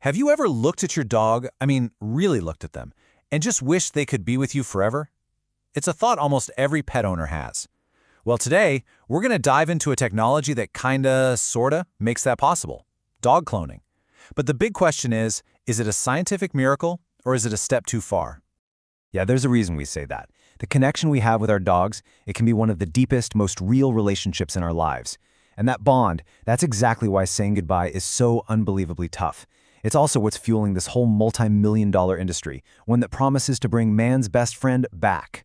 Have you ever looked at your dog, really looked at them, and just wished they could be with you forever? It's a thought almost every pet owner has. Well, today, we're going to dive into a technology that sorta makes that possible: dog cloning. But the big question is it a scientific miracle or is it a step too far? Yeah, there's a reason we say that. The connection we have with our dogs, it can be one of the deepest, most real relationships in our lives. And that bond, that's exactly why saying goodbye is so unbelievably tough. It's also what's fueling this whole multi-million-dollar industry, one that promises to bring man's best friend back.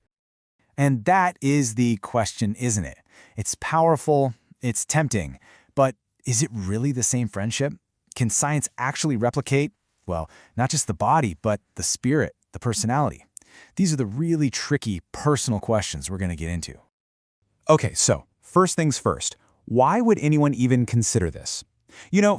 And that is the question, isn't it? It's powerful, it's tempting, but is it really the same friendship? Can science actually replicate, well, not just the body, but the spirit, the personality? These are the really tricky personal questions we're going to get into. Okay, so first things first, why would anyone even consider this?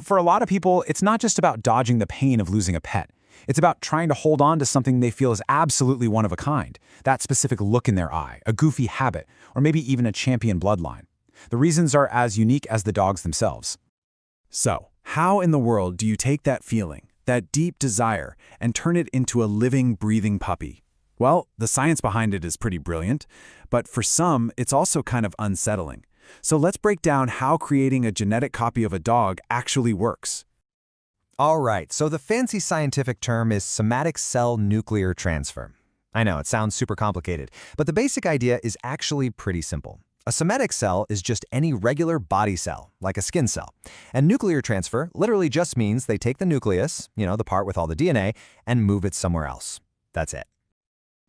For a lot of people, it's not just about dodging the pain of losing a pet. It's about trying to hold on to something they feel is absolutely one of a kind, that specific look in their eye, a goofy habit, or maybe even a champion bloodline. The reasons are as unique as the dogs themselves. So, how in the world do you take that feeling, that deep desire, and turn it into a living, breathing puppy? Well, the science behind it is pretty brilliant, but for some, it's also kind of unsettling. So let's break down how creating a genetic copy of a dog actually works. All right, so the fancy scientific term is somatic cell nuclear transfer. I know, it sounds super complicated, but the basic idea is actually pretty simple. A somatic cell is just any regular body cell, like a skin cell. And nuclear transfer literally just means they take the nucleus, the part with all the DNA, and move it somewhere else. That's it.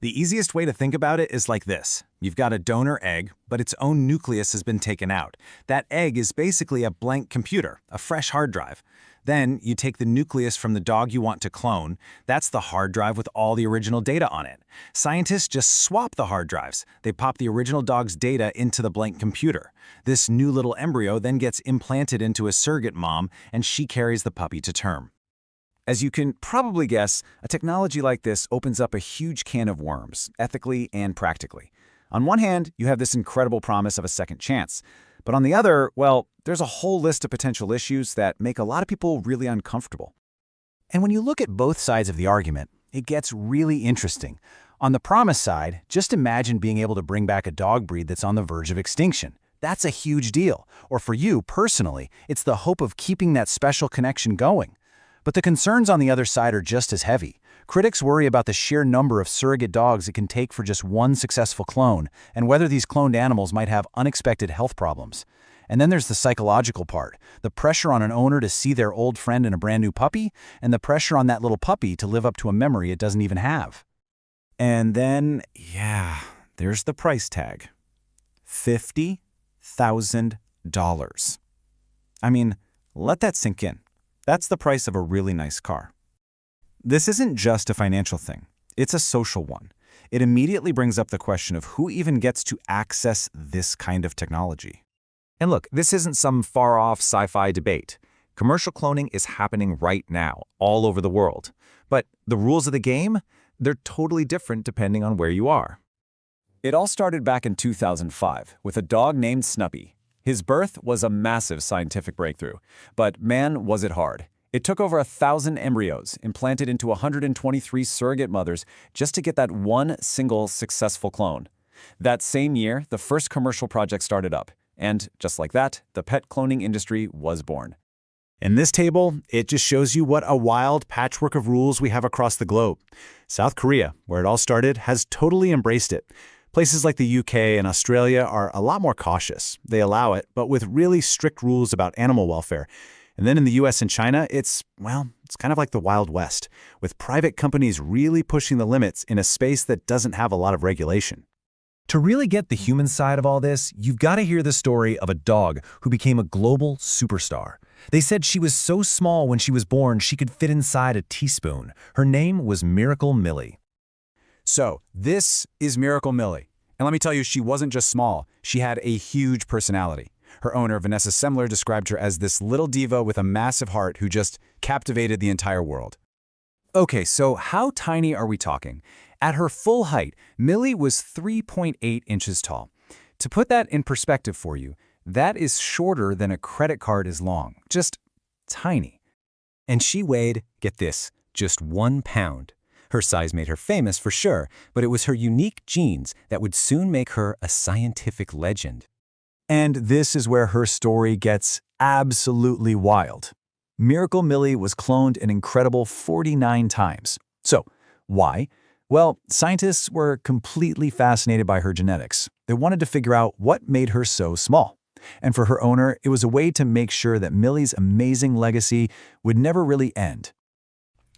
The easiest way to think about it is like this. You've got a donor egg, but its own nucleus has been taken out. That egg is basically a blank computer, a fresh hard drive. Then you take the nucleus from the dog you want to clone. That's the hard drive with all the original data on it. Scientists just swap the hard drives. They pop the original dog's data into the blank computer. This new little embryo then gets implanted into a surrogate mom, and she carries the puppy to term. As you can probably guess, a technology like this opens up a huge can of worms, ethically and practically. On one hand, you have this incredible promise of a second chance. But on the other, well, there's a whole list of potential issues that make a lot of people really uncomfortable. And when you look at both sides of the argument, it gets really interesting. On the promise side, just imagine being able to bring back a dog breed that's on the verge of extinction. That's a huge deal. Or for you, personally, it's the hope of keeping that special connection going. But the concerns on the other side are just as heavy. Critics worry about the sheer number of surrogate dogs it can take for just one successful clone, and whether these cloned animals might have unexpected health problems. And then there's the psychological part, the pressure on an owner to see their old friend in a brand new puppy, and the pressure on that little puppy to live up to a memory it doesn't even have. And then, there's the price tag. $50,000. Let that sink in. That's the price of a really nice car. This isn't just a financial thing. It's a social one. It immediately brings up the question of who even gets to access this kind of technology. And look, this isn't some far-off sci-fi debate. Commercial cloning is happening right now, all over the world. But the rules of the game, they're totally different depending on where you are. It all started back in 2005 with a dog named Snuppy. His birth was a massive scientific breakthrough, but man, was it hard. It took over 1,000 embryos, implanted into 123 surrogate mothers, just to get that one single successful clone. That same year, the first commercial project started up, and just like that, the pet cloning industry was born. In this table, it just shows you what a wild patchwork of rules we have across the globe. South Korea, where it all started, has totally embraced it. Places like the UK and Australia are a lot more cautious. They allow it, but with really strict rules about animal welfare. And then in the US and China, it's kind of like the Wild West, with private companies really pushing the limits in a space that doesn't have a lot of regulation. To really get the human side of all this, you've got to hear the story of a dog who became a global superstar. They said she was so small when she was born she could fit inside a teaspoon. Her name was Miracle Millie. So, this is Miracle Millie. And let me tell you, she wasn't just small. She had a huge personality. Her owner, Vanessa Semler, described her as this little diva with a massive heart who just captivated the entire world. Okay, so how tiny are we talking? At her full height, Millie was 3.8 inches tall. To put that in perspective for you, that is shorter than a credit card is long. Just tiny. And she weighed, get this, just 1 pound. Her size made her famous for sure, but it was her unique genes that would soon make her a scientific legend. And this is where her story gets absolutely wild. Miracle Millie was cloned an incredible 49 times. So, why? Well, scientists were completely fascinated by her genetics. They wanted to figure out what made her so small. And for her owner, it was a way to make sure that Millie's amazing legacy would never really end.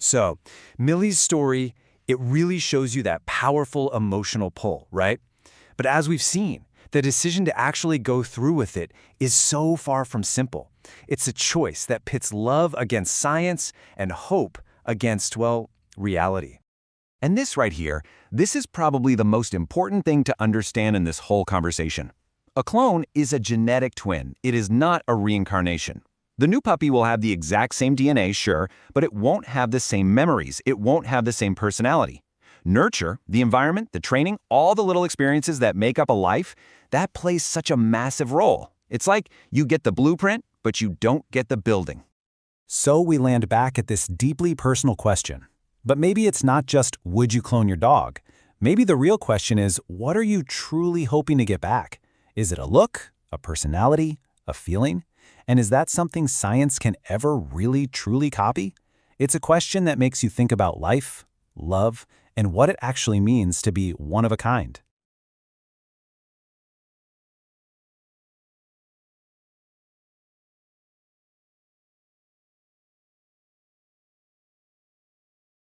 So, Millie's story, it really shows you that powerful emotional pull, right? But as we've seen, the decision to actually go through with it is so far from simple. It's a choice that pits love against science and hope against, well, reality. And this right here, this is probably the most important thing to understand in this whole conversation. A clone is a genetic twin. It is not a reincarnation. The new puppy will have the exact same DNA, sure, but it won't have the same memories. It won't have the same personality. Nurture, the environment, the training, all the little experiences that make up a life, that plays such a massive role. It's like you get the blueprint, but you don't get the building. So we land back at this deeply personal question. But maybe it's not just, would you clone your dog? Maybe the real question is, what are you truly hoping to get back? Is it a look, a personality, a feeling? And is that something science can ever really truly copy? It's a question that makes you think about life, love, and what it actually means to be one of a kind.